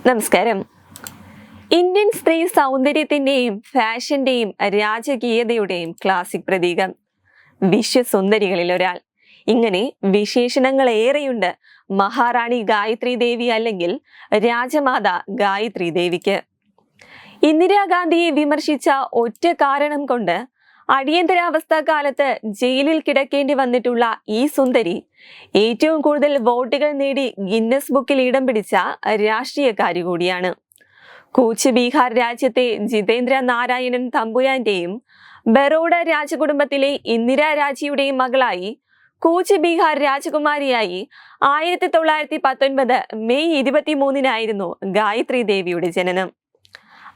നമസ്കാരം. ഇന്ത്യൻ സ്ത്രീ സൗന്ദര്യത്തിന്റെയും ഫാഷന്റെയും രാജകീയതയുടെയും ക്ലാസിക് പ്രതീകം, വിശ്വസുന്ദരികളിൽ ഒരാൾ. ഇങ്ങനെ വിശേഷണങ്ങൾ ഏറെയുണ്ട് മഹാറാണി ഗായത്രി ദേവി അല്ലെങ്കിൽ രാജമാത ഗായത്രി ദേവിക്ക്. ഇന്ദിരാഗാന്ധിയെ വിമർശിച്ച ഒറ്റ കാരണം കൊണ്ട് അടിയന്തരാവസ്ഥ കാലത്ത് ജയിലിൽ കിടക്കേണ്ടി വന്നിട്ടുള്ള ഈ സുന്ദരി ഏറ്റവും കൂടുതൽ വോട്ടുകൾ നേടി ഗിന്നസ് ബുക്കിൽ ഇടം പിടിച്ച രാഷ്ട്രീയക്കാരി കൂടിയാണ്. കൂച്ച് ബീഹാർ രാജ്യത്തെ ജിതേന്ദ്ര നാരായണൻ തമ്പുരാന്റെയും ബറോഡ രാജകുടുംബത്തിലെ ഇന്ദിരാ രാജിയുടെയും മകളായി കൂച്ച് ബീഹാർ രാജകുമാരിയായി 1919 മെയ് 23 ഗായത്രി ദേവിയുടെ ജനനം.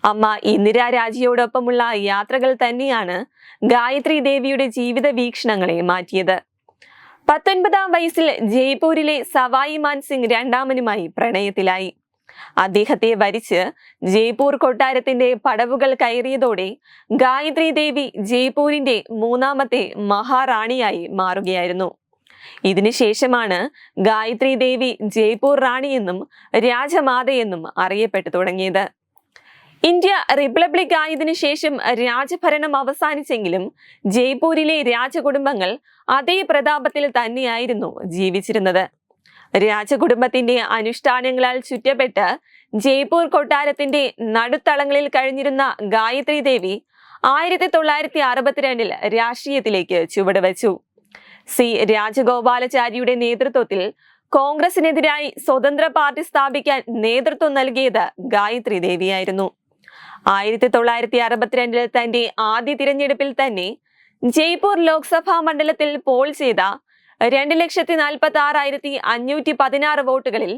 അമ്മ ഇന്ദിരാ രാജിയോടൊപ്പമുള്ള യാത്രകൾ തന്നെയാണ് ഗായത്രി ദേവിയുടെ ജീവിത വീക്ഷണങ്ങളെ മാറ്റിയത്. 19-ാം വയസ്സിൽ ജയ്പൂരിലെ സവായി മാൻസിംഗ് രണ്ടാമനുമായി പ്രണയത്തിലായി. അദ്ദേഹത്തെ വരിച്ച് ജയ്പൂർ കൊട്ടാരത്തിന്റെ പടവുകൾ കയറിയതോടെ ഗായത്രി ദേവി ജയ്പൂരിന്റെ 3ാമത്തെ മഹാറാണിയായി മാറുകയായിരുന്നു. ഇതിനുശേഷമാണ് ഗായത്രി ദേവി ജയ്പൂർ റാണിയെന്നും രാജമാതയെന്നും അറിയപ്പെട്ടു തുടങ്ങിയത്. ഇന്ത്യ റിപ്പബ്ലിക് ആയതിനു ശേഷം രാജഭരണം അവസാനിച്ചെങ്കിലും ജയ്പൂരിലെ രാജകുടുംബങ്ങൾ അതേ പ്രതാപത്തിൽ തന്നെയായിരുന്നു ജീവിച്ചിരുന്നത്. രാജകുടുംബത്തിന്റെ അനുഷ്ഠാനങ്ങളാൽ ചുറ്റപ്പെട്ട് ജയ്പൂർ കൊട്ടാരത്തിന്റെ നടുത്തളങ്ങളിൽ കഴിഞ്ഞിരുന്ന ഗായത്രി ദേവി 1962 രാഷ്ട്രീയത്തിലേക്ക് ചുവടുവെച്ചു. സി രാജഗോപാലാചാരിയുടെ നേതൃത്വത്തിൽ കോൺഗ്രസിനെതിരായി സ്വതന്ത്ര പാർട്ടി സ്ഥാപിക്കാൻ നേതൃത്വം നൽകിയത് ഗായത്രി ദേവിയായിരുന്നു. 1962 തന്റെ ആദ്യ തിരഞ്ഞെടുപ്പിൽ തന്നെ ജയ്പൂർ ലോക്സഭാ മണ്ഡലത്തിൽ പോൾ ചെയ്ത 2,46,516 വോട്ടുകളിൽ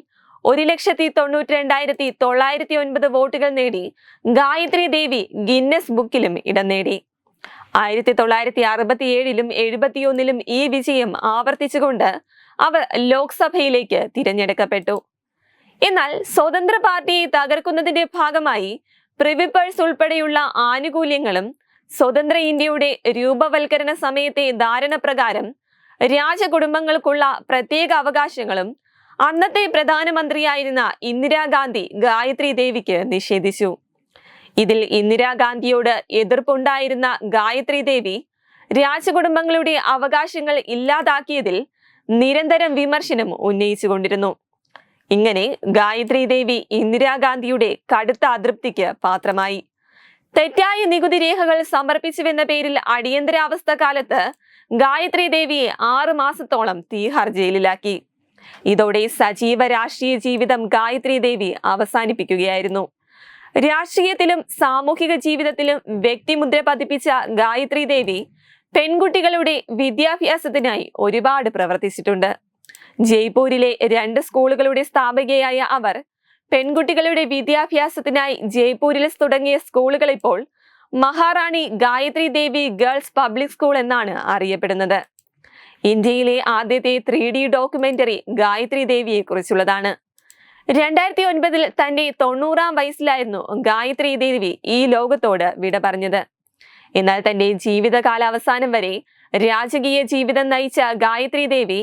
1,92,909 വോട്ടുകൾ നേടി ഗായത്രി ദേവി ഗിന്നസ് ബുക്കിലും ഇടം നേടി. 1967-ലും 1971-ലും ഈ വിജയം ആവർത്തിച്ചുകൊണ്ട് അവർ ലോക്സഭയിലേക്ക് തിരഞ്ഞെടുക്കപ്പെട്ടു. എന്നാൽ സ്വതന്ത്ര പാർട്ടിയെ തകർക്കുന്നതിന്റെ ഭാഗമായി പ്രിവിപ്പേഴ്സ് ഉൾപ്പെടെയുള്ള ആനുകൂല്യങ്ങളും സ്വതന്ത്ര ഇന്ത്യയുടെ രൂപവൽക്കരണ സമയത്തെ ധാരണ പ്രകാരം രാജകുടുംബങ്ങൾക്കുള്ള പ്രത്യേക അവകാശങ്ങളും അന്നത്തെ പ്രധാനമന്ത്രിയായിരുന്ന ഇന്ദിരാഗാന്ധി ഗായത്രി ദേവിക്ക് നിഷേധിച്ചു. ഇതിൽ ഇന്ദിരാഗാന്ധിയോട് എതിർപ്പുണ്ടായിരുന്ന ഗായത്രി ദേവി രാജകുടുംബങ്ങളുടെ അവകാശങ്ങൾ ഇല്ലാതാക്കിയതിൽ നിരന്തരം വിമർശനം ഉന്നയിച്ചുകൊണ്ടിരുന്നു. ഇങ്ങനെ ഗായത്രി ദേവി ഇന്ദിരാഗാന്ധിയുടെ കടുത്ത അതൃപ്തിക്ക് പാത്രമായി. തെറ്റായ നികുതി രേഖകൾ സമർപ്പിച്ചുവെന്ന പേരിൽ അടിയന്തരാവസ്ഥ കാലത്ത് ഗായത്രി ദേവിയെ 6 മാസത്തോളം തീഹാർ ജയിലിലാക്കി. ഇതോടെ സജീവ രാഷ്ട്രീയ ജീവിതം ഗായത്രി ദേവി അവസാനിപ്പിക്കുകയായിരുന്നു. രാഷ്ട്രീയത്തിലും സാമൂഹിക ജീവിതത്തിലും വ്യക്തിമുദ്ര പതിപ്പിച്ച ഗായത്രി ദേവി പെൺകുട്ടികളുടെ വിദ്യാഭ്യാസത്തിനായി ഒരുപാട് പ്രവർത്തിച്ചിട്ടുണ്ട്. ജയ്പൂരിലെ 2 സ്കൂളുകളുടെ സ്ഥാപകയായ അവർ പെൺകുട്ടികളുടെ വിദ്യാഭ്യാസത്തിനായി ജയ്പൂരിൽ തുടങ്ങിയ സ്കൂളുകൾ ഇപ്പോൾ മഹാറാണി ഗായത്രി ദേവി ഗേൾസ് പബ്ലിക് സ്കൂൾ എന്നാണ് അറിയപ്പെടുന്നത്. ഇന്ത്യയിലെ ആദ്യത്തെ 3D ഡോക്യുമെന്ററി ഗായത്രി ദേവിയെ കുറിച്ചുള്ളതാണ്. 2009 തന്റെ 90-ാം വയസ്സിലായിരുന്നു ഗായത്രി ദേവി ഈ ലോകത്തോട് വിട പറഞ്ഞത്. എന്നാൽ തന്റെ ജീവിതകാലാവസാനം വരെ രാജകീയ ജീവിതം നയിച്ച ഗായത്രി ദേവി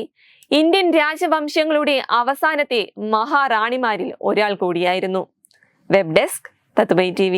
ഇന്ത്യൻ രാജവംശങ്ങളുടെ അവസാനത്തെ മഹാറാണിമാരിൽ ഒരാൾ കൂടിയായിരുന്നു. വെബ് ഡെസ്ക് തത്വമൈ TV.